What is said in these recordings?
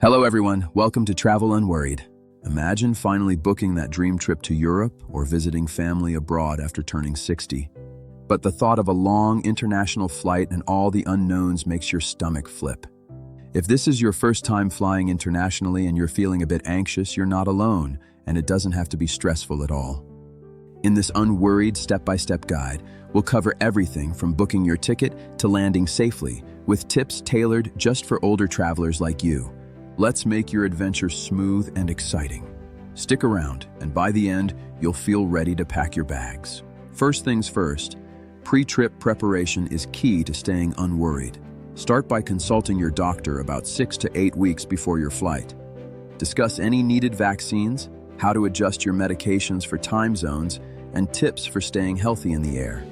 Hello everyone, welcome to Travel Unworried. Imagine finally booking that dream trip to Europe or visiting family abroad after turning 60. But the thought of a long international flight and all the unknowns makes your stomach flip. If this is your first time flying internationally and you're feeling a bit anxious, you're not alone, and it doesn't have to be stressful at all. In this Unworried step-by-step guide, we'll cover everything from booking your ticket to landing safely, with tips tailored just for older travelers like you. Let's make your adventure smooth and exciting. Stick around, and by the end, you'll feel ready to pack your bags. First things first, pre-trip preparation is key to staying unworried. Start by consulting your doctor about 6 to 8 weeks before your flight. Discuss any needed vaccines, how to adjust your medications for time zones, and tips for staying healthy in the air.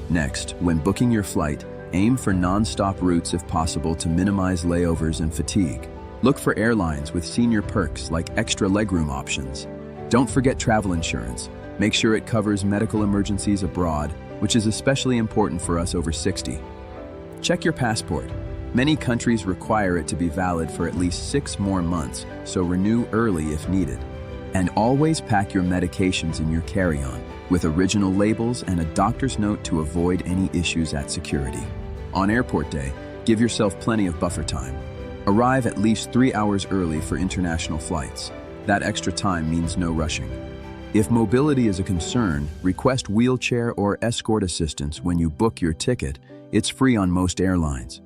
Next, when booking your flight, aim for non-stop routes if possible to minimize layovers and fatigue. Look for airlines with senior perks like extra legroom options. Don't forget travel insurance. Make sure it covers medical emergencies abroad, which is especially important for us over 60. Check your passport. Many countries require it to be valid for at least 6 more months, so renew early if needed. And always pack your medications in your carry-on, with original labels and a doctor's note to avoid any issues at security. On airport day, give yourself plenty of buffer time. Arrive at least 3 hours early for international flights. That extra time means no rushing. If mobility is a concern, request wheelchair or escort assistance when you book your ticket. It's free on most airlines.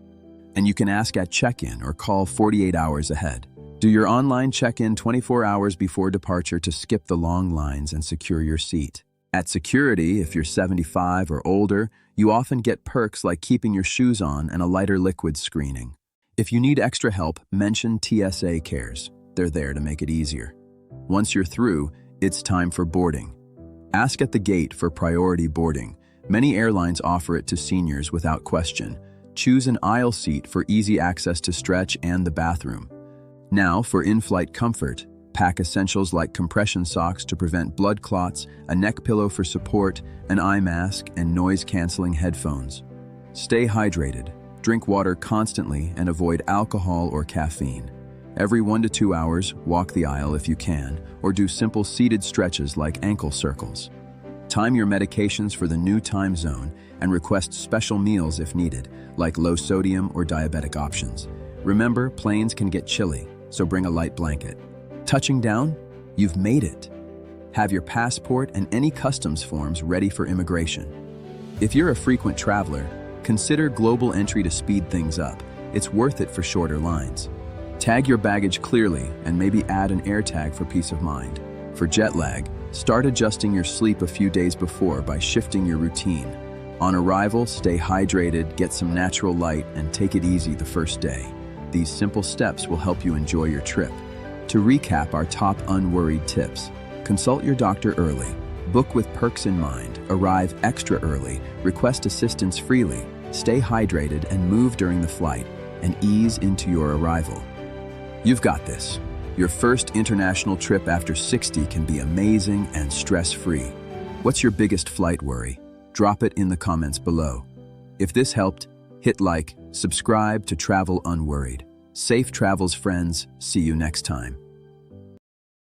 And you can ask at check-in or call 48 hours ahead. Do your online check-in 24 hours before departure to skip the long lines and secure your seat. At security, if you're 75 or older, you often get perks like keeping your shoes on and a lighter liquid screening. If you need extra help, mention TSA cares. They're there to make it easier. Once you're through, it's time for boarding. Ask at the gate for priority boarding. Many airlines offer it to seniors without question. Choose an aisle seat for easy access to stretch and the bathroom. Now, for in-flight comfort, pack essentials like compression socks to prevent blood clots, a neck pillow for support, an eye mask, and noise-canceling headphones. Stay hydrated. Drink water constantly and avoid alcohol or caffeine. Every 1 to 2 hours, walk the aisle if you can, or do simple seated stretches like ankle circles. Time your medications for the new time zone and request special meals if needed, like low sodium or diabetic options. Remember, planes can get chilly, so bring a light blanket. Touching down? You've made it. Have your passport and any customs forms ready for immigration. If you're a frequent traveler, consider global entry to speed things up. It's worth it for shorter lines. Tag your baggage clearly and maybe add an air tag for peace of mind. For jet lag, start adjusting your sleep a few days before by shifting your routine. On arrival, stay hydrated, get some natural light, and take it easy the first day. These simple steps will help you enjoy your trip. To recap our top unworried tips, consult your doctor early. Book with perks in mind, arrive extra early, request assistance freely, stay hydrated and move during the flight, and ease into your arrival. You've got this. Your first international trip after 60 can be amazing and stress-free. What's your biggest flight worry? Drop it in the comments below. If this helped, hit like, subscribe to Travel Unworried. Safe travels, friends. See you next time.